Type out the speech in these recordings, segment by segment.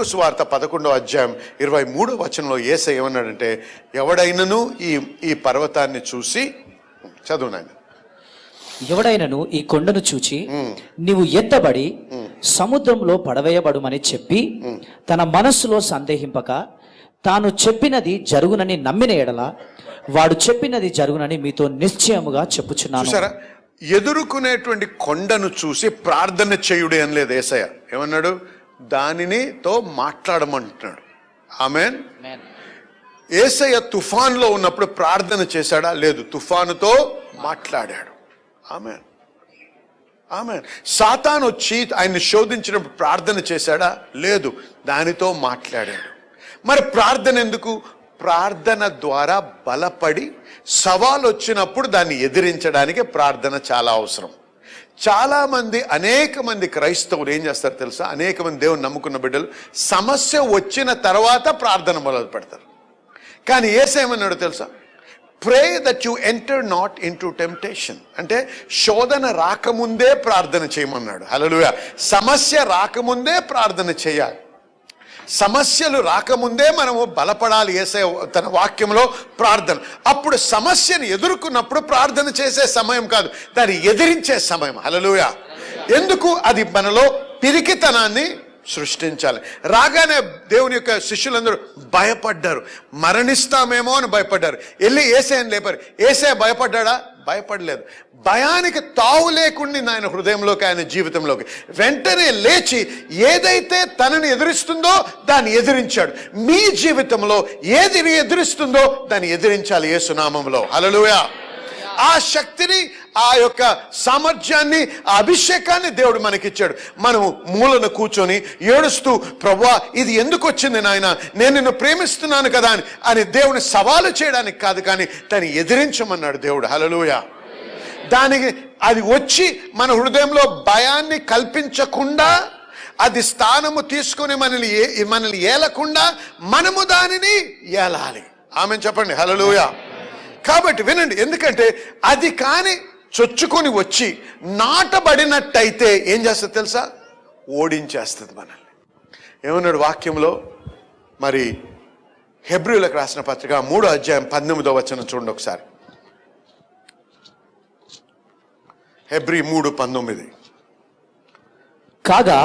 Mark సువార్త 11వ అధ్యాయం 23వ వచనంలో యేసయ్య ఏమన్నాడంటే, ఎవడైనను ఈ పర్వతాన్ని చూసి, చదువు నాయన. ఎవడైనను ఈ కొండను చూచి నీవు ఎత్తబడి సముద్రంలో పడవేయబడుమని చెప్పి తన మనస్సులో సందేహింపక తాను చెప్పినది జరుగునని నమ్మిన ఎడల వాడు చెప్పినది జరుగునని మీతో నిశ్చయముగా చెప్పుచున్నాను. చూసారా, ఎదుర్కొనేటువంటి కొండను చూసి ప్రార్థన చేయుడే అని లేదు యేసయ్య. ఏమన్నాడు? దానినితో మాట్లాడమంటున్నాడు. ఆమేన్. యేసయ్య తుఫాన్లో ఉన్నప్పుడు ప్రార్థన చేశాడా? లేదు, తుఫానుతో మాట్లాడాడు. ఆమేన్, ఆమేన్. సాతాను వచ్చి ఆయన్ని శోధించినప్పుడు ప్రార్థన చేశాడా? లేదు, దానితో మాట్లాడాడు. మరి ప్రార్థన ఎందుకు? ప్రార్థన ద్వారా బలపడి సవాలు వచ్చినప్పుడు దాన్ని ఎదిరించడానికి ప్రార్థన చాలా అవసరం. చాలా మంది, అనేక మంది క్రైస్తవులు ఏం చేస్తారు తెలుసా? అనేక మంది దేవుని నమ్ముకున్న బిడ్డలు సమస్య వచ్చిన తర్వాత ప్రార్థన మొదలు పెడతారు. కానీ యేసేమన్నాడు తెలుసా? Pray that you enter naught into temptation. అంటే శోధన రాకముందే ప్రార్థన చేయమన్నాడు. హల్లెలూయా. సమస్య రాకముందే ప్రార్థన చేయాలి. సమస్యలు రాకముందే మనము బలపడాలి. యేసయ్య తన వాక్యంలో ప్రార్థన. అప్పుడు సమస్యను ఎదుర్కొన్నప్పుడు ప్రార్థన చేసే సమయం కాదు, దాన్ని ఎదిరించే సమయం. హల్లెలూయా. ఎందుకు? అది మనలో పిరికితనాన్ని సృష్టించాలి. రాగానే దేవుని యొక్క శిష్యులందరూ భయపడ్డారు, మరణిస్తామేమో అని భయపడ్డారు. వెళ్ళి యేసయ్యను లేపారు. యేసయ్య భయపడ్డాడా? భయపడలేదు. భయానికి తావు లేకుండా ఆయన హృదయంలోకి, ఆయన జీవితంలోకి వెంటనే లేచి ఏదైతే తనని ఎదిరిస్తుందో దాన్ని ఎదిరించాడు. మీ జీవితంలో ఏది ఎదిరిస్తుందో దాన్ని ఎదిరించాలి యేసు నామములో. హల్లెలూయా. ఆ శక్తిని, ఆ యొక్క సామర్థ్యాన్ని, ఆ అభిషేకాన్ని దేవుడు మనకిచ్చాడు. మనము మూలను కూర్చొని ఏడుస్తూ, ప్రభువా ఇది ఎందుకు వచ్చింది నాయన, నేను నిన్ను ప్రేమిస్తున్నాను కదా అని దేవుని సవాలు చేయడానికి కాదు, కానీ దాన్ని ఎదిరించమన్నాడు దేవుడు. హల్లెలూయా. దానికి అది వచ్చి మన హృదయంలో భయాన్ని కల్పించకుండా, అది స్థానము తీసుకుని మనల్ని ఏలకుండా మనము దానిని ఏలాలి. ఆమేన్ చెప్పండి. హల్లెలూయా. కాబట్టి వినండి, ఎందుకంటే అది కానీ చొచ్చుకొని వచ్చి నాటబడినట్టయితే ఏం చేస్తుంది తెలుసా? ఓడించేస్తుంది మనల్ని. ఏమన్నాడు వాక్యంలో? మరి హెబ్రీయులకు రాసిన పత్రిక 3వ అధ్యాయం 19వ వచనం చూడండి ఒకసారి. హెబ్రీ 3:19. కాగా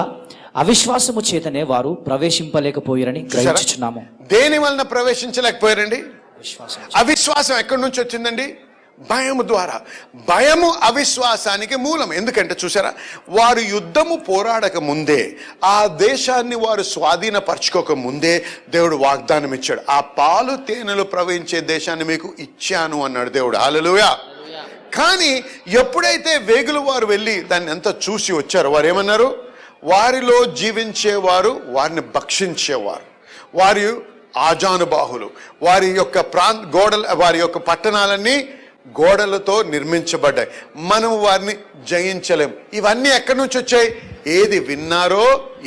అవిశ్వాసము చేతనే వారు ప్రవేశింపలేకపోయారని గ్రహించుచున్నాము. దేని వలన ప్రవేశించలేకపోయారండి? అవిశ్వాసం ఎక్కడి నుంచి వచ్చిందండి? భయము ద్వారా. భయము అవిశ్వాసానికి మూలం. ఎందుకంటే చూసారా, వారు యుద్ధము పోరాడక ముందే, ఆ దేశాన్ని వారు స్వాధీనపరచుకోక ముందే దేవుడు వాగ్దానం ఇచ్చాడు. ఆ పాలు తేనెలు ప్రవహించే దేశాన్ని మీకు ఇచ్చాను అన్నాడు దేవుడు. హల్లెలూయా. కానీ ఎప్పుడైతే వేగులు వారు వెళ్ళి దాన్ని అంతా చూసి వచ్చారో, వారు ఏమన్నారు? వారిలో జీవించేవారు వారిని భక్షించేవారు, వారి ఆజానుబాహులు, వారి యొక్క వారి యొక్క పట్టణాలన్నీ గోడలతో నిర్మించబడ్డాయి, మనం వారిని జయించలేం. ఇవన్నీ ఎక్కడి నుంచి వచ్చాయి? ఏది విన్నారో,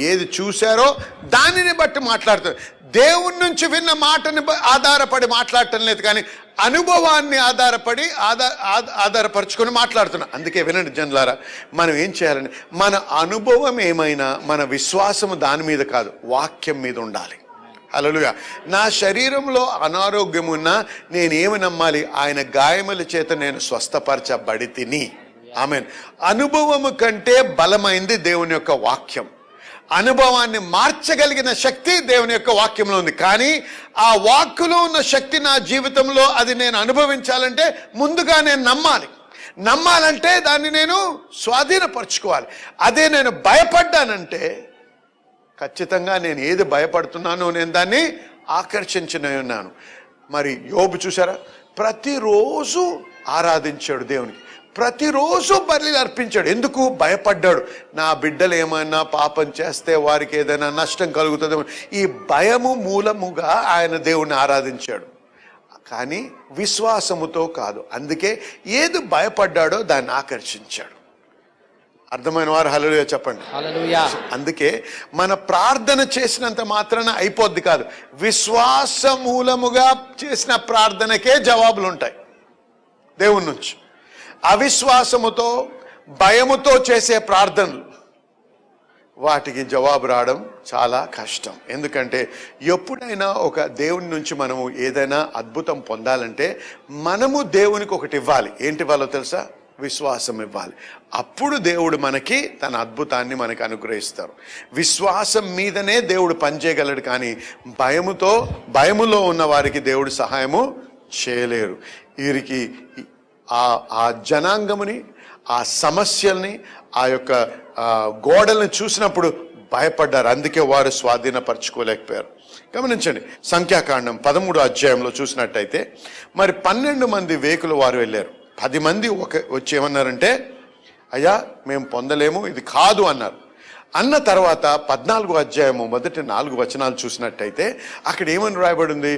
ఏది చూశారో దానిని బట్టి మాట్లాడుతారు. దేవుని నుంచి విన్న మాటని ఆధారపడి మాట్లాడటం లేదు, కానీ అనుభవాన్ని ఆధారపరుచుకొని మాట్లాడుతున్నాం. అందుకే వినండి జనులారా, మనం ఏం చేయాలండి? మన అనుభవం ఏమైనా మన విశ్వాసము దాని మీద కాదు, వాక్యం మీద ఉండాలి. హల్లెలూయా. నా శరీరంలో అనారోగ్యం ఉన్నా నేనేమి నమ్మాలి? ఆయన గాయముల చేత నేను స్వస్థపరచబడి తిని. ఆమేన్. అనుభవము కంటే బలమైంది దేవుని యొక్క వాక్యం. అనుభవాన్ని మార్చగలిగిన శక్తి దేవుని యొక్క వాక్యంలో ఉంది. కానీ ఆ వాక్కులో ఉన్న శక్తి నా జీవితంలో అది నేను అనుభవించాలంటే ముందుగా నేను నమ్మాలంటే దాన్ని నేను స్వాధీనపరచుకోవాలి. అదే నేను భయపడ్డానంటే ఖచ్చితంగా నేను ఏది భయపడుతున్నానో నేను దాన్ని ఆకర్షించనే ఉన్నాను. మరి యోబు చూసారా, ప్రతిరోజు ఆరాధించాడు దేవునికి, ప్రతిరోజు బలిలు అర్పించాడు. ఎందుకు? భయపడ్డాడు. నా బిడ్డలు ఏమైనా పాపం చేస్తే వారికి ఏదైనా నష్టం కలుగుతుందేమో, ఈ భయము మూలముగా ఆయన దేవుని ఆరాధించాడు. కానీ విశ్వాసముతో కాదు. అందుకే ఏది భయపడ్డాడో దాన్ని ఆకర్షించాడు. అర్థమైన వారు హల్లెలూయా చెప్పండి. హల్లెలూయా. అందుకే మన ప్రార్థన చేసినంత మాత్రాన అయిపోద్ది కాదు, విశ్వాస మూలముగా చేసిన ప్రార్థనకే జవాబులు ఉంటాయి దేవుని నుంచి. అవిశ్వాసముతో, భయముతో చేసే ప్రార్థనలు వాటికి జవాబు రావడం చాలా కష్టం. ఎందుకంటే ఎప్పుడైనా ఒక దేవుని నుంచి మనము ఏదైనా అద్భుతం పొందాలంటే మనము దేవునికి ఒకటి ఇవ్వాలి. ఏంటి ఇవ్వాలో తెలుసా? విశ్వాసం ఇవ్వాలి. అప్పుడు దేవుడు మనకి తన అద్భుతాన్ని మనకి అనుగ్రహిస్తారు. విశ్వాసం మీదనే దేవుడు పనిచేయగలడు, కానీ భయములో ఉన్న వారికి దేవుడు సహాయము చేయలేరు. వీరికి ఆ జనాంగముని, ఆ సమస్యల్ని, ఆ యొక్క గోడల్ని చూసినప్పుడు భయపడ్డారు. అందుకే వారు స్వాధీనపరచుకోలేకపోయారు. గమనించండి, సంఖ్యాకాండం 13 అధ్యాయంలో చూసినట్టయితే మరి 12 మంది వేకులు వారు వెళ్ళారు. 10 మంది వచ్చి ఏమన్నారంటే, అయ్యా మేము పొందలేము, ఇది కాదు అన్నారు. అన్న తర్వాత 14 అధ్యాయము మొదటి 4 వచనాలు చూసినట్టయితే అక్కడ ఏమని రాయబడింది?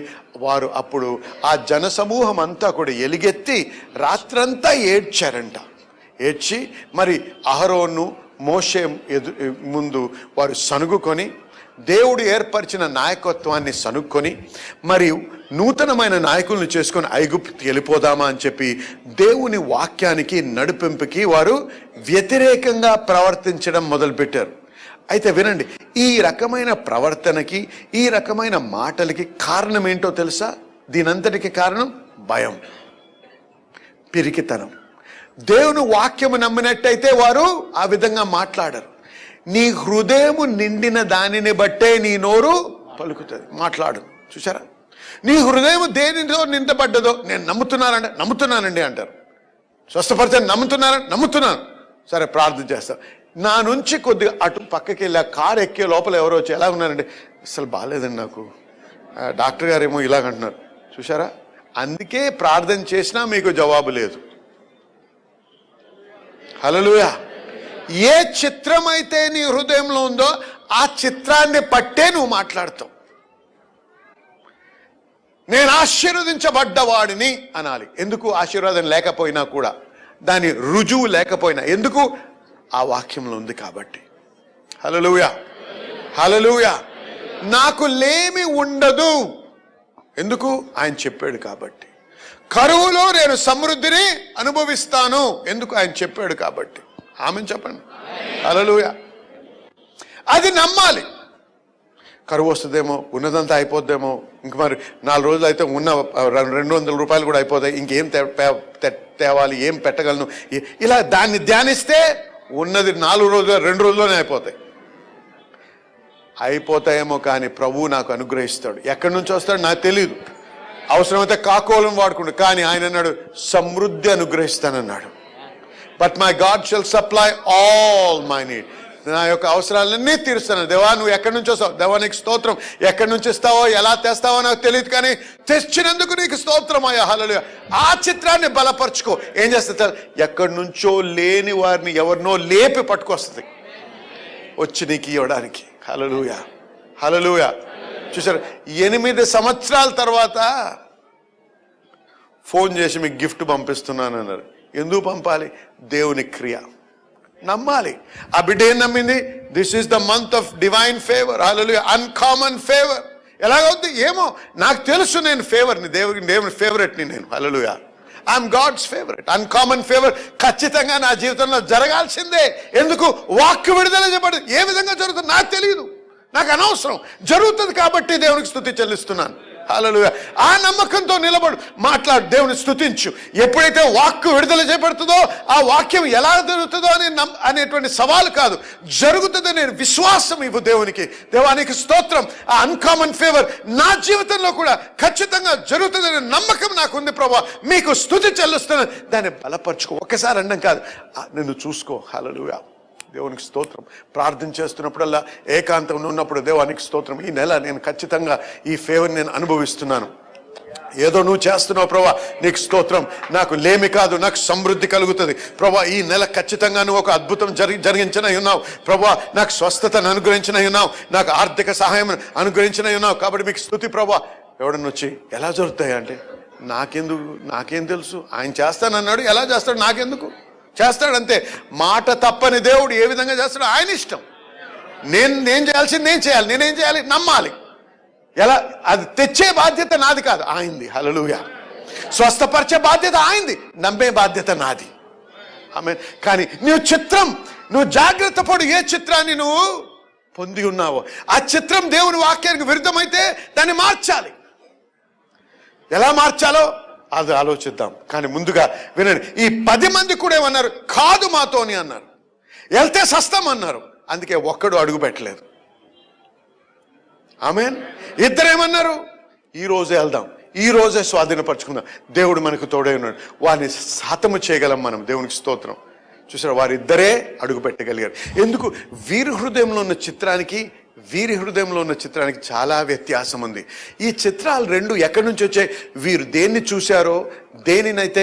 వారు అప్పుడు ఆ జనసమూహం అంతా కూడా ఎలుగెత్తి రాత్రంతా ఏడ్చారంట. ఏడ్చి మరి అహరోను, మోషే ముందు వారు సనుగుకొని దేవుడు ఏర్పరిచిన నాయకత్వాన్ని సనుక్కొని మరియు నూతనమైన నాయకులను చేసుకొని ఐగుప్తుకి వెళ్ళిపోదామా అని చెప్పి దేవుని వాక్యానికి నడిపింపుకి వారు వ్యతిరేకంగా ప్రవర్తించడం మొదలుపెట్టారు. అయితే వినండి, ఈ రకమైన ప్రవర్తనకి, ఈ రకమైన మాటలకి కారణం ఏంటో తెలుసా? దీనంతటికి కారణం భయం, పిరికితనం. దేవుని వాక్యము నమ్మినట్టయితే వారు ఆ విధంగా మాట్లాడరు. నీ హృదయము నిండిన దానిని బట్టే నీ నోరు పలుకుతుంది, మాట్లాడు. చూసారా? నీ హృదయం దేనితో నిండబడ్డదో, నేను నమ్ముతున్నానండి అంటారు. స్వస్థపరిచని నమ్ముతున్నాను. సరే, ప్రార్థన చేస్తాం. నా నుంచి కొద్దిగా అటు పక్కకి వెళ్ళి ఆ కారు ఎక్కే లోపల ఎవరో వచ్చి ఎలా ఉన్నారండి, అసలు బాగాలేదండి నాకు, డాక్టర్ గారేమో ఇలాగంటున్నారు. చూసారా? అందుకే ప్రార్థన చేసినా మీకు జవాబు లేదు. హల్లెలూయా. ఏ చిత్రం అయితే నీ హృదయంలో ఉందో ఆ చిత్రాన్ని పట్టే నువ్వు మాట్లాడతావు. నేను ఆశీర్వదించబడ్డవాడిని అనాలి. ఎందుకు? ఆశీర్వాదం లేకపోయినా కూడా, దాని రుజువు లేకపోయినా, ఎందుకు? ఆ వాక్యంలో ఉంది కాబట్టి. హల్లెలూయా, హల్లెలూయా. నాకు లేమి ఉండదు, ఎందుకు? ఆయన చెప్పాడు కాబట్టి. కరువులో నేను సమృద్ధిని అనుభవిస్తాను, ఎందుకు? ఆయన చెప్పాడు కాబట్టి. ఆమెను చెప్పండి. హల్లెలూయా. అది నమ్మాలి. కరువు వస్తుందేమో, ఉన్నదంతా అయిపోద్దేమో, ఇంక మరి 4 రోజులు అయితే ఉన్న 200 రూపాయలు కూడా అయిపోతాయి, ఇంకేం తేవాలి, ఏం పెట్టగలను, ఇలా దాన్ని ధ్యానిస్తే ఉన్నది 4 రోజులు 2 రోజుల్లోనే అయిపోతాయేమో, కానీ ప్రభువు నాకు అనుగ్రహిస్తాడు. ఎక్కడి నుంచి వస్తాడు నాకు తెలియదు. అవసరమైతే కాకోలం వాడుకుంటాడు, కానీ ఆయన అన్నాడు సమృద్ధి అనుగ్రహిస్తానన్నాడు. But my God shall supply all my need. నా యొక్క అవసరాలన్నీ తీరుస్తాను. దేవా, నువ్వు ఎక్కడి నుంచి వస్తావు? దేవా, నీకు స్తోత్రం. ఎక్కడి నుంచి ఇస్తావో, ఎలా తెస్తావో నాకు తెలియదు, కానీ తెచ్చినందుకు నీకు స్తోత్రం అయ్యా. హల్లెలూయా. ఆ చిత్రాన్ని బలపరుచుకో. ఏం చేస్తా? ఎక్కడి నుంచో లేని వారిని ఎవరినో లేపి పట్టుకొస్తుంది వచ్చి నీకు ఇవ్వడానికి. హల్లెలూయా, హల్లెలూయా. చూసారు? 8 సంవత్సరాల తర్వాత ఫోన్ చేసి మీకు గిఫ్ట్ పంపిస్తున్నాను అన్నారు. ఎందుకు పంపాలి? దేవుని క్రియ నమ్మాలి. ఆ బిడ్డ ఏం నమ్మింది? This is the month of divine favour. Hallelujah. Uncommon favour. ఎలాగవుద్ది ఏమో, నాకు తెలుసు నేను ఫేవర్ని, దేవుని ఫేవరెట్ని నేను. Hallelujah. I'm God's favourite. Uncommon favour ఖచ్చితంగా నా జీవితంలో జరగాల్సిందే. ఎందుకు? వాక్కు విడుదల చేయబడింది. ఏ విధంగా జరుగుతుంది నాకు తెలియదు, నాకు అనవసరం, జరుగుతుంది కాబట్టి దేవునికి స్తుతి చెల్లిస్తున్నాను. హల్లెలూయా. ఆ నమ్మకంతో నిలబడు, మాట్లాడు, దేవుని స్తుతించు. ఎప్పుడైతే వాక్కు విడుదల చేయబడుతుందో ఆ వాక్యం ఎలా జరుగుతుందో అనేటువంటి సవాలు కాదు, జరుగుతుందనే విశ్వాసం ఇవ్వు దేవునికి. దేవానికి స్తోత్రం. ఆ అన్కామన్ ఫేవర్ నా జీవితంలో కూడా ఖచ్చితంగా జరుగుతుందనే నమ్మకం నాకు ఉంది ప్రభువా, మీకు స్తుతి చెల్లిస్తున్నాను. దాన్ని బలపరచుకో. ఒక్కసారి అనడం కాదు, నిన్ను చూసుకో. హల్లెలూయా. దేవునికి స్తోత్రం. ప్రార్థన చేస్తున్నప్పుడల్లా ఏకాంతంలో ఉన్నప్పుడు దేవానికి స్తోత్రం. ఈ నెల నేను ఖచ్చితంగా ఈ ఫేవర్ నేను అనుభవిస్తున్నాను. ఏదో నువ్వు చేస్తున్నావు ప్రభా, నీకు స్తోత్రం. నాకు లేమి కాదు, నాకు సమృద్ధి కలుగుతుంది ప్రభా. ఈ నెల ఖచ్చితంగా నువ్వు ఒక అద్భుతం జరిగించిన ఉన్నావు ప్రభా. నాకు స్వస్థతను అనుగ్రహించిన ఉన్నావు, నాకు ఆర్థిక సహాయం అనుగ్రహించిన ఉన్నావు. కాబట్టి మీకు స్తుతి ప్రభా. ఎవడన్నా వచ్చి ఎలా జరుగుతాయి అంటే, నాకేం తెలుసు, ఆయన చేస్తానన్నాడు, ఎలా చేస్తాడు నాకెందుకు, చేస్తాడంతే. మాట తప్పని దేవుడు ఏ విధంగా చేస్తాడు ఆయన ఇష్టం. నేను చేయాల్సింది నేను చేయాలి. నేనేం చేయాలి? నమ్మాలి. ఎలా? అది తెచ్చే బాధ్యత నాది కాదు, ఆయనది. హల్లెలూయా. స్వస్థపరిచే బాధ్యత ఆయనది, నమ్మే బాధ్యత నాది. ఆమేన్. కానీ నువ్వు జాగ్రత్త పడు. ఏ చిత్రాన్ని నువ్వు పొంది ఉన్నావో. ఆ చిత్రం దేవుని వాక్యానికి విరుద్ధమైతే దాన్ని మార్చాలి. ఎలా మార్చాలో అది ఆలోచిద్దాం. కానీ ముందుగా వినండి, ఈ 10 మంది కూడా ఏమన్నారు? కాదు మాతోని అన్నారు. వెళ్తే సస్తాం అన్నారు. అందుకే ఒక్కడు అడుగు పెట్టలేదు. ఆమేన్. ఇద్దరేమన్నారు? ఈ రోజే వెళ్దాం, ఈ రోజే స్వాధీనపరచుకుందాం, దేవుడు మనకు తోడై ఉన్నాడు, వారిని శాతము చేయగలం మనం. దేవునికి స్తోత్రం. చూసారా, వారిద్దరే అడుగు పెట్టగలిగారు. ఎందుకు? వీరి హృదయంలో ఉన్న చిత్రానికి వీరి హృదయంలో ఉన్న చిత్రానికి చాలా వ్యత్యాసం ఉంది. ఈ చిత్రాలు రెండు ఎక్కడి నుంచి వచ్చాయి? వీరు దేన్ని చూశారో, దేనినైతే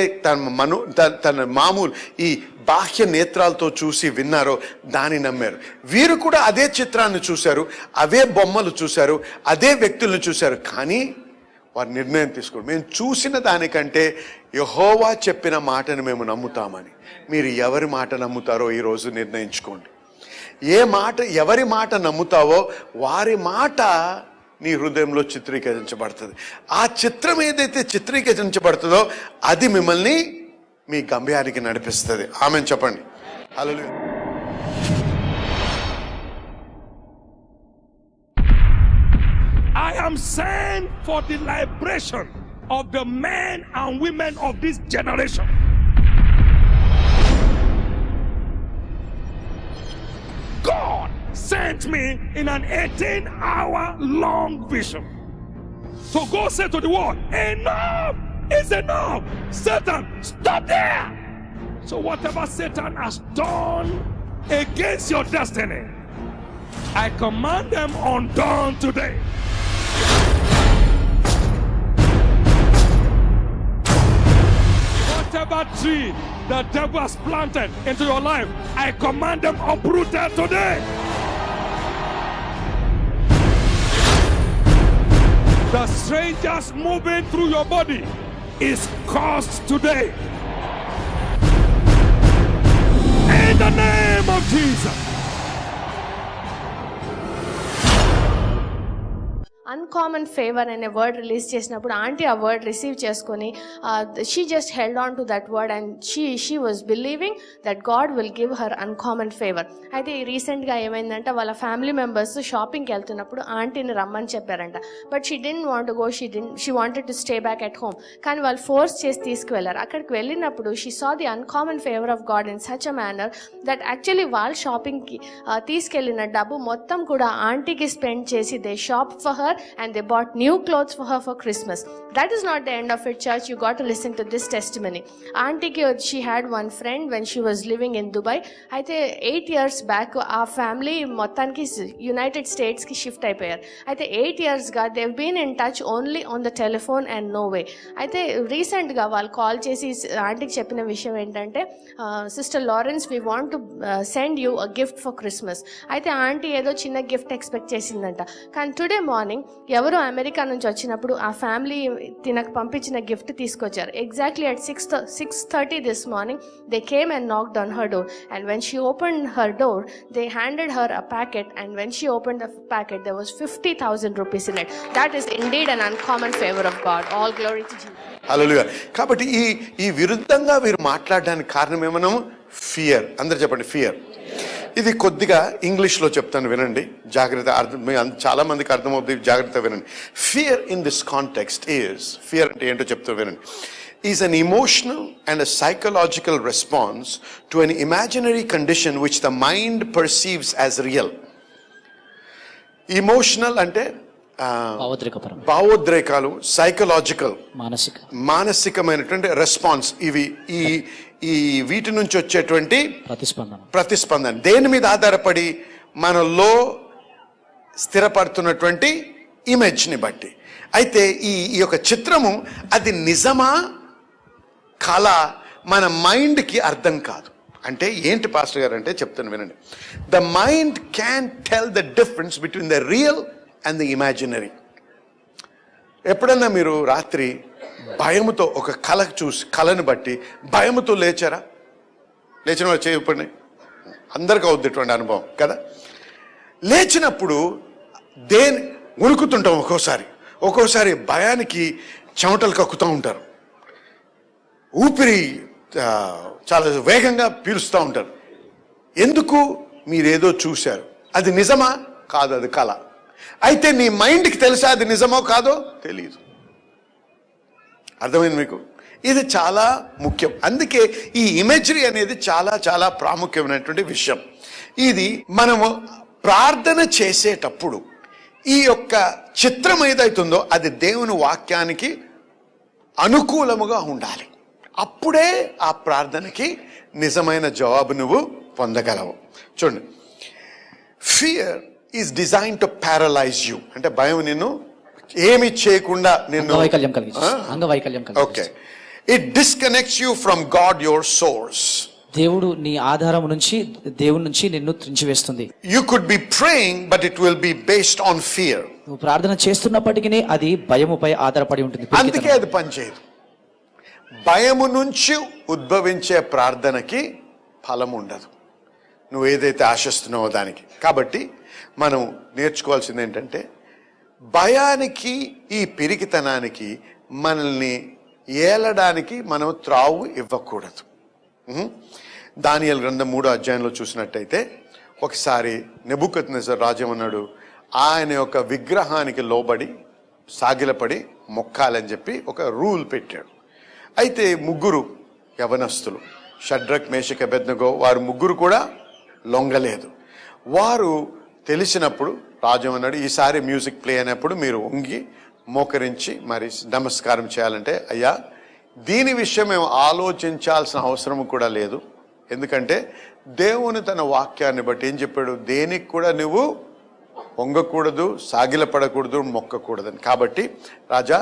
తన మామూలు ఈ బాహ్య నేత్రాలతో చూసి విన్నారో దాన్ని నమ్మారు. వీరు కూడా అదే చిత్రాన్ని చూశారు, అవే బొమ్మలు చూశారు, అదే వ్యక్తులను చూశారు. కానీ వారు నిర్ణయం తీసుకోండి, మేము చూసిన దానికంటే యెహోవా చెప్పిన మాటను మేము నమ్ముతామని. మీరు ఎవరి మాట నమ్ముతారో ఈరోజు నిర్ణయించుకోండి. ఎవరి మాట నమ్ముతావో వారి మాట నీ హృదయంలో చిత్రీకరించబడుతుంది. ఆ చిత్రం ఏదైతే చిత్రీకరించబడుతుందో అది మిమ్మల్ని మీ గమ్యానికి నడిపిస్తుంది. ఆమేన్ చెప్పండి. హల్లెలూయా. I am sent for the liberation of the men and women of this generation. God sent me in an 18-hour long vision. So go say to the world, enough is enough. Satan, stop there. So whatever Satan has done against your destiny, I command them undone today. Whatever tree the devil has planted into your life, I command them uprooted today. The strangers moving through your body is cursed today. In the name of Jesus. Uncommon favour అనే word release చేసినప్పుడు aunty ఆ word receive చేసుకొని she just held on to that word and she was believing that God will give her uncommon favour. అయితే రీసెంట్గా ఏమైందంటే వాళ్ళ family members షాపింగ్కి వెళ్తున్నప్పుడు ఆంటీని రమ్మని చెప్పారంట. But she didn't want go, she wanted to stay back at home. కానీ వాళ్ళు ఫోర్స్ చేసి తీసుకువెళ్ళారు. అక్కడికి వెళ్ళినప్పుడు she saw the uncommon favour of God in such a manner that actually వాళ్ళు షాపింగ్కి తీసుకెళ్ళిన డబ్బు మొత్తం కూడా ఆంటీకి స్పెండ్ చేసి they shop for her and they bought new clothes for her for Christmas. That is not the end of it, church. You got to listen to this testimony. Auntie ki she had one friend when she was living in Dubai. Aithe 8 years back our family mottaniki United States ki shift అయిపోయారు. అయితే 8 years గా they've been in touch only on the telephone and no way. అయితే recent గా వాళ్ళు call చేసి ఆంటీకి చెప్పిన విషయం ఏంటంటే, sister Lawrence we want to send you a gift for Christmas. అయితే ఆంటీ ఏదో చిన్న గిఫ్ట్ ఎక్స్పెక్ట్ చేసిందంట. కానీ టుడే మార్నింగ్ ఎవరు అమెరికా నుంచి వచ్చినప్పుడు ఆ ఫ్యామిలీ తినకు పంపించిన గిఫ్ట్ తీసుకొచ్చారు. Exactly at 6:30 this morning they came and knocked on her door, and when she opened her door they handed her a packet, and when she opened the packet there was 50,000 rupees in it. That is indeed an uncommon favor of God. All glory to Jesus. హల్లెలూయా. కాబట్టి ఈ విరుద్ధంగా వీరు మాట్లాడడానికి కారణం ఏమన్నాము? Fear. అందరు చెప్పండి, fear. ఇది కొద్దిగా ఇంగ్లీష్లో చెప్తాను, వినండి జాగ్రత్త. చాలా మందికి అర్థమవుతుంది, జాగ్రత్త వినండి. Fear in this context is, fear అంటే ఏంటో చెప్తాను వినండి, is an emotional and a psychological response to an imaginary condition which the mind perceives as real. Emotional అంటే భావోద్రేకాలు, సైకలాజికల్ మానసికమైనటువంటి రెస్పాన్స్. ఇవి ఈ వీటి నుంచి వచ్చేటువంటి ప్రతిస్పందన దేని మీద ఆధారపడి? మనలో స్థిరపడుతున్నటువంటి ఇమేజ్ని బట్టి. అయితే ఈ యొక్క చిత్రము అది నిజమా కళ మన మైండ్కి అర్థం కాదు. అంటే ఏంటి పాస్టర్ గారు అంటే చెప్తాను వినండి. The mind can tell the difference between the real and the imaginary. ఎప్పుడన్నా మీరు రాత్రి భయముతో ఒక కళను బట్టి భయముతో లేచారా? లేచిన వాళ్ళు చేయపండి, అందరికీ అవుద్ది ఇటువంటి అనుభవం కదా. లేచినప్పుడు వణుకుతుంటాం, ఒక్కోసారి భయానికి చెమటలు కక్కుతూ ఉంటారు, ఊపిరి చాలా వేగంగా పీలుస్తూ ఉంటారు. ఎందుకు? మీరేదో చూశారు. అది నిజమా కాదు, అది కళ. అయితే నీ మైండ్కి తెలుసా అది నిజమో కాదో? తెలియదు. అర్థమైంది మీకు? ఇది చాలా ముఖ్యం. అందుకే ఈ ఇమేజరీ అనేది చాలా చాలా ప్రాముఖ్యమైనటువంటి విషయం. ఇది మనము ప్రార్థన చేసేటప్పుడు ఈ యొక్క చిత్రం ఏదైతుందో అది దేవుని వాక్యానికి అనుకూలముగా ఉండాలి. అప్పుడే ఆ ప్రార్థనకి నిజమైన జవాబు నువ్వు పొందగలవు. చూడండి, fear is design to paralyse you. అంటే భయం నిన్ను ఏమి చేయకుండా నిన్ను అంగవైకల్యం okay. It disconnects you from God your source. దేవుడు నీ ఆధారం నుంచి, దేవుడి నుంచి నిన్ను త్రించివేస్తుంది. You could be praying but it will be based on fear. నువ్వు ప్రార్థన చేస్తున్నప్పటికీ అది భయముపై ఆధారపడి ఉంటుంది. అందుకే అది పనిచేయదు. భయము నుంచి ఉద్భవించే ప్రార్థనకి ఫలం ఉండదు, నువ్వు ఏదైతే ఆశిస్తున్నావో దానికి. కాబట్టి మనం నేర్చుకోవాల్సింది ఏంటంటే, భయానికి ఈ పిరికితనానికి మనల్ని ఏలడానికి మనం త్రావు ఇవ్వకూడదు. దానియేలు గ్రంథం 3వ అధ్యాయంలో చూసినట్టయితే, ఒకసారి నెబుకద్నెజర్ రాజు ఏమన్నాడు, ఆయన యొక్క విగ్రహానికి లోబడి సాగిలపడి మొక్కాలని చెప్పి ఒక రూల్ పెట్టాడు. అయితే ముగ్గురు యవనస్తులు, షడ్రక్, మేషక్, అబేద్నెగో, వారు ముగ్గురు కూడా లొంగలేదు. వారు తెలిసినప్పుడు రాజు అన్నాడు, ఈసారి మ్యూజిక్ ప్లే అయినప్పుడు మీరు వంగి మోకరించి మరి నమస్కారం చేయాలంటే, అయ్యా దీని విషయం మేము ఆలోచించాల్సిన అవసరం కూడా లేదు, ఎందుకంటే దేవుని తన వాక్యాన్ని బట్టి ఏం చెప్పాడు, దేనికి కూడా నువ్వు వంగకూడదు, సాగిలపడకూడదు, మొక్కకూడదని. కాబట్టి రాజా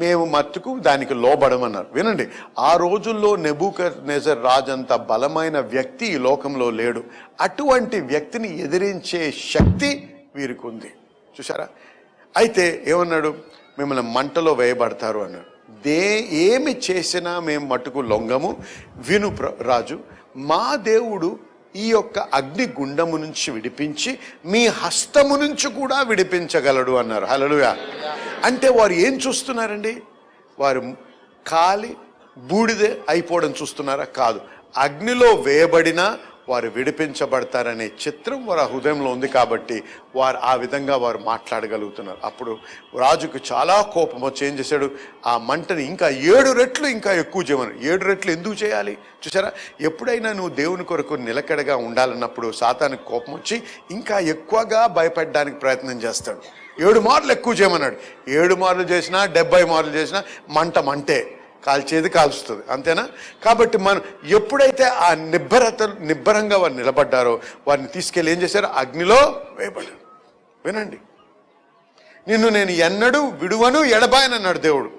మేము మట్టుకు దానికి లోబడమన్నారు. వినండి, ఆ రోజుల్లో నెబుకద్నెజర్ రాజు అంత బలమైన వ్యక్తి ఈ లోకంలో లేడు. అటువంటి వ్యక్తిని ఎదిరించే శక్తి వీరికి ఉంది. చూసారా? అయితే ఏమన్నాడు, మిమ్మల్ని మంటలో వేయబడతారు అన్నాడు. ఏమి చేసినా మేము మట్టుకు లొంగము. విను రాజు, మా దేవుడు ఈ యొక్క అగ్ని గుండము నుంచి విడిపించి మీ హస్తము నుంచి కూడా విడిపించగలడు అన్నారు. హల్లెలూయా. అంటే వారు ఏం చూస్తున్నారండి? వారు కాలి బూడిదే అయిపోవడం చూస్తున్నారా? కాదు, అగ్నిలో వేయబడినా వారు విడిపించబడతారనే చిత్రం వారి హృదయంలో ఉంది. కాబట్టి వారు ఆ విధంగా వారు మాట్లాడగలుగుతున్నారు. అప్పుడు రాజుకు చాలా కోపం వచ్చి ఏం చేశాడు, ఆ మంటని ఇంకా 7 రెట్లు ఇంకా ఎక్కువ చేయమని. 7 రెట్లు ఎందుకు చేయాలి? చూసారా? ఎప్పుడైనా నువ్వు దేవుని కొరకు నిలకడగా ఉండాలన్నప్పుడు సాతానికి కోపం వచ్చి ఇంకా ఎక్కువగా భయపెట్టడానికి ప్రయత్నం చేస్తాడు. 7 మార్లు ఎక్కువ చేయమన్నాడు. 7 మార్లు చేసినా 70 మార్లు చేసినా మంటే, కాల్చేది కాల్చుతుంది, అంతేనా? కాబట్టి మనం ఎప్పుడైతే ఆ నిబ్బరంగా వారు నిలబడ్డారో వారిని తీసుకెళ్ళి ఏం చేశారు, అగ్నిలో వేయబడ్డారు. వినండి, నిన్ను నేను ఎన్నడూ విడువను ఎడబాయనన్నాడు దేవుడు.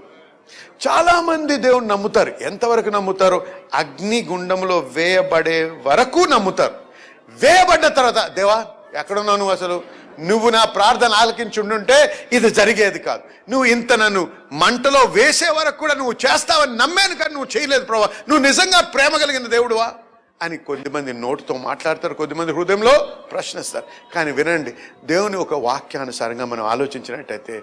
చాలా మంది దేవుడు నమ్ముతారు. ఎంతవరకు నమ్ముతారు? అగ్ని గుండంలో వేయబడే వరకు నమ్ముతారు. వేయబడ్డ తర్వాత, దేవా ఎక్కడున్నావు నువ్వు, అసలు నువ్వు నా ప్రార్థన ఆలకించుండుంటే ఇది జరిగేది కాదు, నువ్వు ఇంత నన్ను మంటలో వేసే వరకు కూడా నువ్వు చేస్తావని నమ్మాను, కానీ నువ్వు చేయలేదు ప్రభా, నువ్వు నిజంగా ప్రేమ కలిగిన దేవుడువా అని కొద్దిమంది నోటితో మాట్లాడతారు, కొద్దిమంది హృదయంలో ప్రశ్నిస్తారు. కానీ వినండి, దేవుని ఒక వాక్యానుసారంగా మనం ఆలోచించినట్టయితే,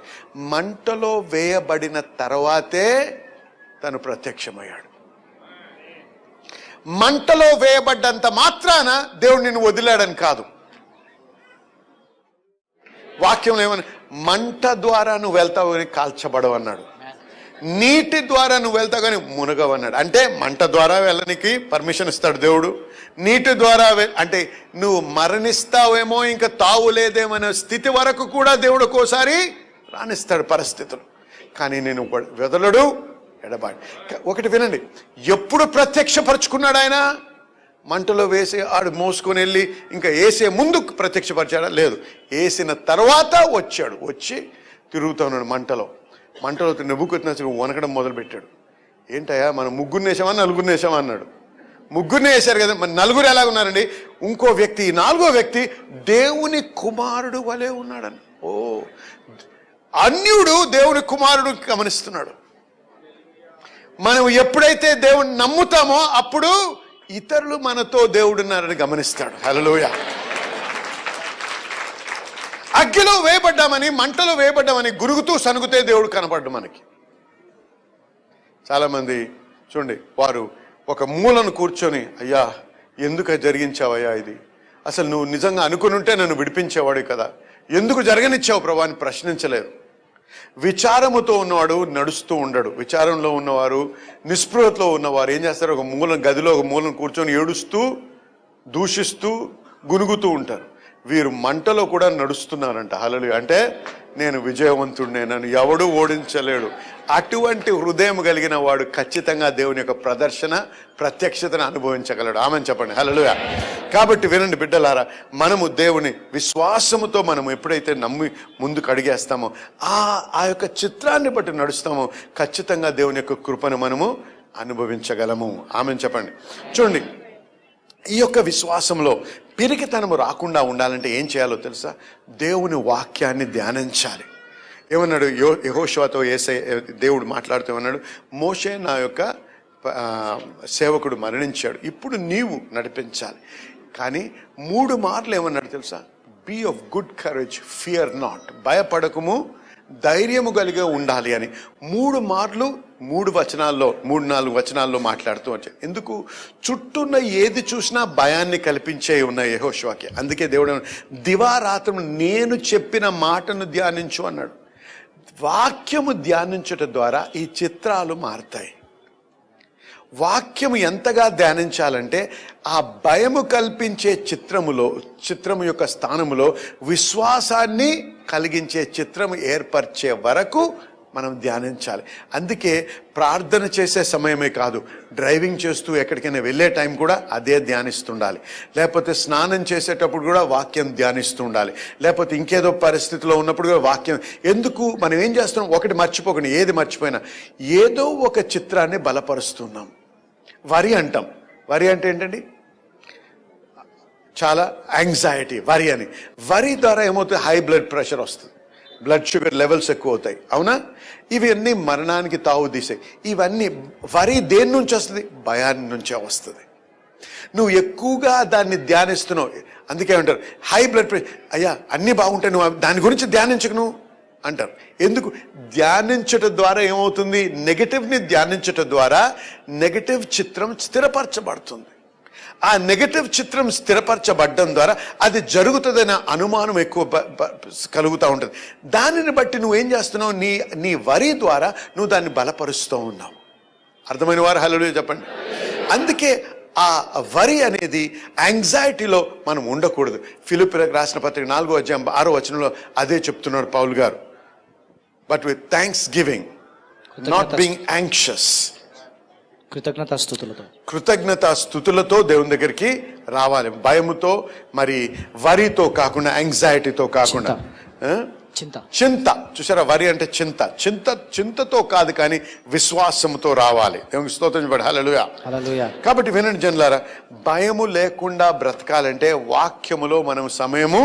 మంటలో వేయబడిన తర్వాతే తను ప్రత్యక్షమయ్యాడు. మంటలో వేయబడ్డంత మాత్రాన దేవుడు నిన్ను వదిలాడని కాదు. వాక్యంలో ఏమన్నా, మంట ద్వారా నువ్వు వెళ్తావు కానీ కాల్చబడవు అన్నాడు, నీటి ద్వారా నువ్వు వెళ్తావు కానీ మునగవు అన్నాడు. అంటే మంట ద్వారా వెళ్ళడానికి పర్మిషన్ ఇస్తాడు దేవుడు, నీటి ద్వారా అంటే నువ్వు మరణిస్తావేమో, ఇంకా తావు లేదేమనే స్థితి వరకు కూడా దేవుడు ఒక్కోసారి రాణిస్తాడు పరిస్థితులు. కానీ నేను వెదలడు ఎడబాడి. ఒకటి వినండి, ఎప్పుడు ప్రత్యక్షపరుచుకున్నాడు ఆయన? మంటలో వేసి ఆడు మోసుకొని వెళ్ళి ఇంకా వేసే ముందు ప్రత్యక్షపరిచాడా? లేదు, వేసిన తర్వాత వచ్చాడు, వచ్చి తిరుగుతూ ఉన్నాడు మంటలో. నెబుకద్నెజరు వనకడం మొదలుపెట్టాడు. ఏంటయ్యా, మనం 3 వేసామా 4 వేసామా అన్నాడు. 3 వేశారు కదా, మరి 4 ఎలాగున్నారండి? ఇంకో వ్యక్తి, 4వ వ్యక్తి దేవుని కుమారుడు వలె ఉన్నాడని. ఓ, అన్యుడు దేవుని కుమారుడు గమనిస్తున్నాడు. మనం ఎప్పుడైతే దేవుని నమ్ముతామో అప్పుడు ఇతరులు మనతో దేవుడున్నారని గమనిస్తాడు. హల్లెలూయా. అగ్గిలో వేయబడ్డామని, మంటలో వేయబడ్డామని గురుగుతూ సనుగుతే దేవుడు కనపడ్డు మనకి. చాలా మంది చూడండి, వారు ఒక మూలను కూర్చొని, అయ్యా ఎందుకు జరిగించావయ్యా ఇది, అసలు నువ్వు నిజంగా అనుకుని ఉంటే నన్ను విడిపించేవాడు కదా, ఎందుకు జరగనిచ్చావు ప్రభా అని ప్రశ్నించలేదు. విచారముతో ఉన్నవాడు నడుస్తూ ఉండడు. విచారంలో ఉన్నవారు, నిస్పృహతో ఉన్నవారు ఏం చేస్తారు? ఒక మూలం గదిలో ఒక మూలం కూర్చొని ఏడుస్తూ, దూషిస్తూ, గునుగుతూ ఉంటారు. వీరు మంటలో కూడా నడుస్తున్నారంట. హల్లెలూయా. అంటే నేను విజయవంతుడినే, నన్ను ఎవడూ ఓడించలేడు. అటువంటి హృదయం కలిగిన వాడు ఖచ్చితంగా దేవుని యొక్క ప్రత్యక్షతను అనుభవించగలడు. ఆమెన్ చెప్పండి. హల్లెలూయా. కాబట్టి వినండి బిడ్డలారా, మనము దేవుని విశ్వాసముతో మనం ఎప్పుడైతే నమ్మి ముందుకు అడిగేస్తామో, ఆ యొక్క చిత్రాన్ని బట్టి నడుస్తామో, ఖచ్చితంగా దేవుని యొక్క కృపను మనము అనుభవించగలము. ఆమెన్ చెప్పండి. చూడండి, ఈ యొక్క విశ్వాసంలో పిరికితనము రాకుండా ఉండాలంటే ఏం చేయాలో తెలుసా? దేవుని వాక్యాన్ని ధ్యానించాలి. ఏమన్నాడు యెహోషువతో దేవుడు మాట్లాడుతూ అన్నాడు, మోషే నా యొక్క సేవకుడు మరణించాడు, ఇప్పుడు నీవు నడిపించాలి. కానీ 3 మార్లు ఏమన్నాడు తెలుసా? Be of good courage, fear not, భయపడకము, ధైర్యము కలిగే ఉండాలి అని 3 మార్లు 3-4 వచనాల్లో మాట్లాడుతూ వచ్చాయి. ఎందుకు? చుట్టూన్న ఏది చూసినా భయాన్ని కల్పించే ఉన్నాయి యెహోషువకి. అందుకే దేవుడు దివారాత్రం నేను చెప్పిన మాటను ధ్యానించు అన్నాడు. వాక్యము ధ్యానించటం ద్వారా ఈ చిత్రాలు మారుతాయి. వాక్యము ఎంతగా ధ్యానించాలంటే ఆ భయము కల్పించే చిత్రము యొక్క స్థానములో విశ్వాసాన్ని కలిగించే చిత్రము ఏర్పరిచే వరకు మనం ధ్యానించాలి. అందుకే ప్రార్థన చేసే సమయమే కాదు, డ్రైవింగ్ చేస్తూ ఎక్కడికైనా వెళ్ళే టైం కూడా అదే ధ్యానిస్తుండాలి. లేకపోతే స్నానం చేసేటప్పుడు కూడా వాక్యం ధ్యానిస్తూ ఉండాలి. లేకపోతే ఇంకేదో పరిస్థితిలో ఉన్నప్పుడు కూడా వాక్యం. ఎందుకు? మనం ఏం చేస్తున్నాం? ఒకటి మర్చిపోకండి, ఏది మర్చిపోయినా ఏదో ఒక చిత్రాన్ని బలపరుస్తున్నాం. వరి అంటాం. వరి అంటే ఏంటండి? చాలా యాంగ్జైటీ, వరి అని. వరి ద్వారా ఏమవుతుంది? హై బ్లడ్ ప్రెషర్ వస్తుంది, బ్లడ్ షుగర్ లెవెల్స్ ఎక్కువ అవుతాయి. అవునా? ఇవన్నీ మరణానికి తావు తీసాయి. ఇవన్నీ వరి దేని నుంచి వస్తుంది? భయాన్ని నుంచే వస్తుంది. నువ్వు ఎక్కువగా దాన్ని ధ్యానిస్తున్నావు. అందుకే అంటారు హై బ్లడ్ ప్రెషర్, అయ్యా అన్నీ బాగుంటాయి, నువ్వు దాని గురించి ధ్యానించకు నువ్వు అంటారు. ఎందుకు? ధ్యానించటం ద్వారా ఏమవుతుంది? నెగటివ్ని ధ్యానించటం ద్వారా నెగటివ్ చిత్రం స్థిరపరచబడుతుంది. ఆ నెగటివ్ చిత్రం స్థిరపరచబడ్డం ద్వారా అది జరుగుతుందనే అనుమానం ఎక్కువ కలుగుతూ ఉంటుంది. దానిని బట్టి నువ్వేం చేస్తున్నావు? నీ వరి ద్వారా నువ్వు దాన్ని బలపరుస్తూ ఉన్నావు. అర్థమైన వారు హల్లెలూయా చెప్పండి. అందుకే ఆ వరి అనేది యాంగ్జైటీలో మనం ఉండకూడదు. ఫిలిప్పీయులకు రాసిన పత్రిక 4వ అధ్యాయం 6వ వచనంలో అదే చెప్తున్నాడు పౌలు గారు. But with thanksgiving, not being anxious. కృతజ్ఞతాస్తుతులతో దేవుని దగ్గరికి రావాలి. భయముతో, మరి వరితో కాకుండా, యాంగ్జైటీతో కాకుండా. చింత. చూసారా? వరి అంటే చింతతో కాదు, కానీ విశ్వాసంతో రావాలి. దేవునికి స్తోత్రం. హల్లెలూయా. కాబట్టి వినండి జనులారా, భయము లేకుండా బ్రతకాలంటే వాక్యములో మనం సమయము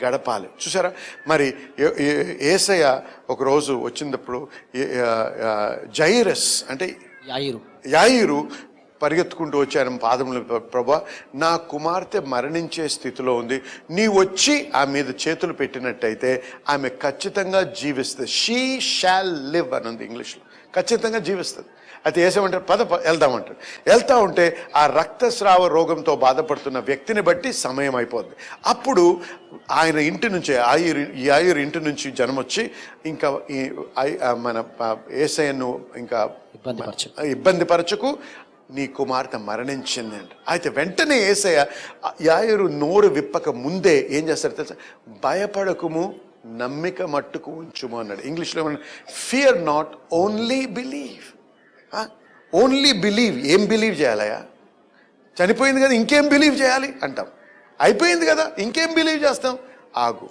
గడపాలి. చూసారా? మరి యేసయ్య ఒకరోజు వచ్చినప్పుడు జైరస్ అంటే యాయిరు పరిగెత్తుకుంటూ వచ్చారు పాదములు, ప్రభా నా కుమార్తె మరణించే స్థితిలో ఉంది, నీ వచ్చి ఆమె మీద చేతులు పెట్టినట్టయితే ఆమె ఖచ్చితంగా జీవిస్తుంది. షీ షాల్ లివ్ అని ఉంది ఇంగ్లీష్లో. ఖచ్చితంగా జీవిస్తుంది. అయితే ఏసేమంటారు? పద వెళ్దామంటారు. వెళ్తా ఉంటే ఆ రక్తస్రావ రోగంతో బాధపడుతున్న వ్యక్తిని బట్టి సమయం అయిపోద్ది. అప్పుడు ఆయన ఇంటి నుంచే యాయిరు ఇంటి నుంచి జనం వచ్చి ఇంకా మన యేసయ్యను ఇంకా ఇబ్బందిపరచకు, నీ కుమార్తె మరణించింది అంట. అయితే వెంటనే యేసయ్య యాయిరు నోరు విప్పక ముందే ఏం చేస్తారు తెలుసా? భయపడకుము, నమ్మిక మట్టుకు ఉంచుము అన్నాడు. ఇంగ్లీష్లో fear not, only believe. Only believe. ఏం బిలీవ్ చేయాలయా? చనిపోయింది కదా, ఇంకేం బిలీవ్ చేయాలి అంటాం. అయిపోయింది కదా, ఇంకేం బిలీవ్ చేస్తాం? ఆగు.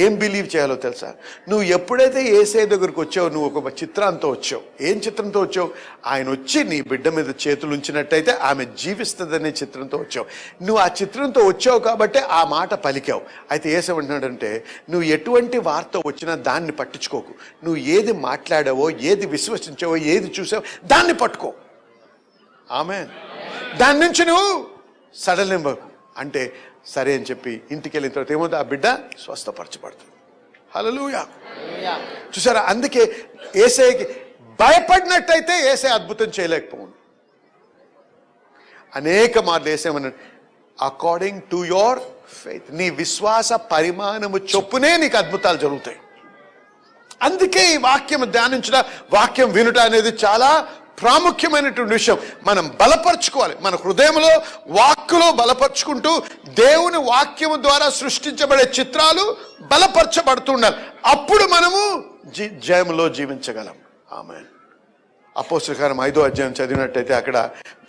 ఏం బిలీవ్ చేయాలో తెలుసా? నువ్వు ఎప్పుడైతే యేసయ్య దగ్గరకు వచ్చావు, నువ్వు ఒక చిత్రంతో వచ్చావు. ఏం చిత్రంతో వచ్చావు? ఆయన వచ్చి నీ బిడ్డ మీద చేతులు ఉంచినట్టయితే ఆమె జీవిస్తుందనే చిత్రంతో వచ్చావు. నువ్వు ఆ చిత్రంతో వచ్చావు కాబట్టి ఆ మాట పలికావు. అయితే యేసయ్య అంటున్నాడంటే, నువ్వు ఎటువంటి వార్త వచ్చినా దాన్ని పట్టించుకోకు. నువ్వు ఏది మాట్లాడావో, ఏది విశ్వసించావో, ఏది చూసావో దాన్ని పట్టుకో. ఆమేన్. దాని నుంచి నువ్వు సడలింబకు అంటే సరే అని చెప్పి ఇంటికి వెళ్ళిన తర్వాత ఏమవుతుంది? ఆ బిడ్డ స్వస్థపరచబడుతుంది. హల్లెలూయా. చూసారా? అందుకే యేసయ్యకి భయపడినట్టయితే యేసయ్య అద్భుతం చేయలేకపోయింది. అనేక మార్లు యేసయ్య అకార్డింగ్ టు యువర్ ఫెయిత్. నీ విశ్వాస పరిమాణము చొప్పునే నీకు అద్భుతాలు జరుగుతాయి. అందుకే ఈ వాక్యం ధ్యానించడం, వాక్యం వినుట అనేది చాలా ప్రాముఖ్యమైనటువంటి విషయం. మనం బలపరుచుకోవాలి, మన హృదయంలో వాక్కులో బలపరుచుకుంటూ దేవుని వాక్యము ద్వారా సృష్టించబడే చిత్రాలు బలపరచబడుతుండాలి. అప్పుడు మనము జయములో జీవించగలం. ఆమేన్. అపోస్తలుల కార్యం 5వ అధ్యాయం చదివినట్టయితే అక్కడ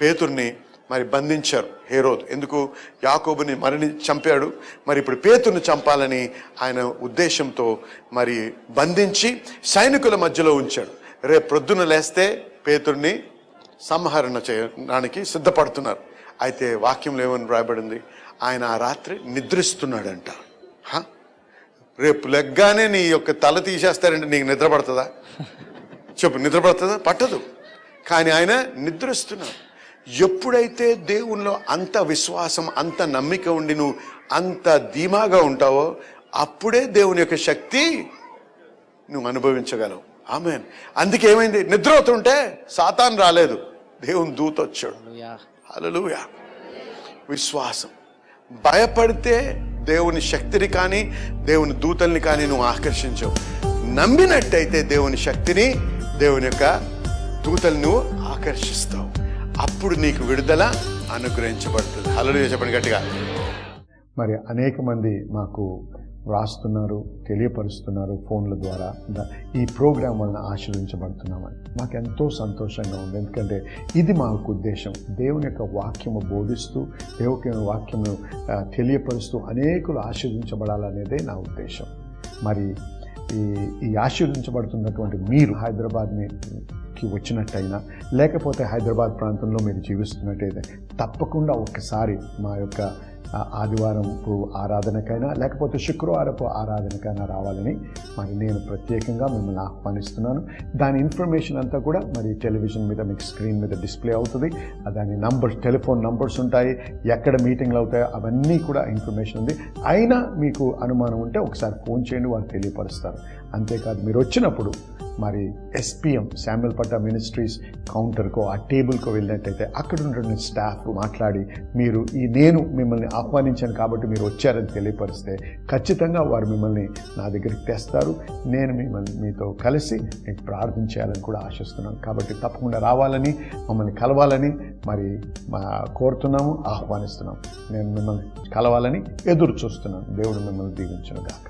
పేతురుని మరి బంధించారు హేరోదు. ఎందుకు? యాకోబుని చంపాడు. మరి ఇప్పుడు పేతురుని చంపాలని ఆయన ఉద్దేశంతో మరి బంధించి సైనికుల మధ్యలో ఉంచాడు. రేపు ప్రొద్దున లేస్తే పేతురుని సంహరణ చేయడానికి సిద్ధపడుతున్నారు. అయితే వాక్యంలో ఏమని రాయబడింది? ఆయన ఆ రాత్రి నిద్రిస్తున్నాడంట. రేపు లెగ్గానే నీ యొక్క తల తీసేస్తారంటే నీకు నిద్ర పడుతుందా? చెప్పు, నిద్ర పడుతుందా? పట్టదు. కానీ ఆయన నిద్రిస్తున్నాడు. ఎప్పుడైతే దేవునిలో అంత విశ్వాసం, అంత నమ్మిక ఉండి నువ్వు అంత ధీమాగా ఉంటావో అప్పుడే దేవుని యొక్క శక్తి నువ్వు అనుభవించగలవు. ఆమేన్. అందుకే ఏమైంది? నిద్ర అవుతుంటే సాతాను రాలేదు, దేవుని దూత వచ్చాడు. హల్లెలూయా. విశ్వాసం. భయపడితే దేవుని శక్తిని కానీ దేవుని దూతల్ని కానీ నువ్వు ఆకర్షించవు. నమ్మినట్టయితే దేవుని శక్తిని, దేవుని యొక్క దూతల్ని నువ్వు ఆకర్షిస్తావు. అప్పుడు నీకు విడుదల అనుగ్రహించబడుతుంది. హల్లెలూయా చెప్పండి గట్టిగా. మరి అనేక మంది మాకు రాస్తున్నారు, తెలియపరుస్తున్నారు ఫోన్ల ద్వారా, ఈ ప్రోగ్రాం వలన ఆశీర్వించబడుతున్నామని. మాకు ఎంతో సంతోషంగా ఉంది. ఎందుకంటే ఇది మాకు ఉద్దేశం. దేవుని యొక్క వాక్యము బోధిస్తూ, దేవుని వాక్యము తెలియపరుస్తూ అనేకులు ఆశీర్వించబడాలనేదే నా ఉద్దేశం. మరి ఈ ఆశీర్వించబడుతున్నటువంటి మీరు హైదరాబాద్కి వచ్చినట్టయినా, లేకపోతే హైదరాబాద్ ప్రాంతంలో మీరు జీవిస్తున్నట్టయితే తప్పకుండా ఒక్కసారి మా యొక్క ఆదివారపు ఆరాధనకైనా లేకపోతే శుక్రవారపు ఆరాధనకైనా రావాలని మరి నేను ప్రత్యేకంగా మిమ్మల్ని ఆహ్వానిస్తున్నాను. దాని ఇన్ఫర్మేషన్ అంతా కూడా మరి టెలివిజన్ మీద మీకు స్క్రీన్ మీద డిస్ప్లే అవుతుంది. దాని టెలిఫోన్ నంబర్స్ ఉంటాయి, ఎక్కడ మీటింగ్లు అవుతాయో అవన్నీ కూడా ఇన్ఫర్మేషన్ ఉంది. అయినా మీకు అనుమానం ఉంటే ఒకసారి ఫోన్ చేయండి, వారు తెలియపరుస్తారు. అంతేకాదు మీరు వచ్చినప్పుడు మరి SPM శామ్యుల్ పట్టా మినిస్ట్రీస్ కౌంటర్కో ఆ టేబుల్కో వెళ్ళినట్టయితే అక్కడ ఉన్న స్టాఫ్ మాట్లాడి మీరు నేను మిమ్మల్ని ఆహ్వానించాను కాబట్టి మీరు వచ్చారని తెలియపరిస్తే ఖచ్చితంగా వారు మిమ్మల్ని నా దగ్గరికి తెస్తారు. నేను మీతో కలిసి మీకు ప్రార్థన చేయాలని కూడా ఆశిస్తున్నాను. కాబట్టి తప్పకుండా రావాలని, మమ్మల్ని కలవాలని మరి కోరుతున్నాము, ఆహ్వానిస్తున్నాము. నేను మిమ్మల్ని కలవాలని ఎదురు చూస్తున్నాను. దేవుడు మిమ్మల్ని దీవించును గాక.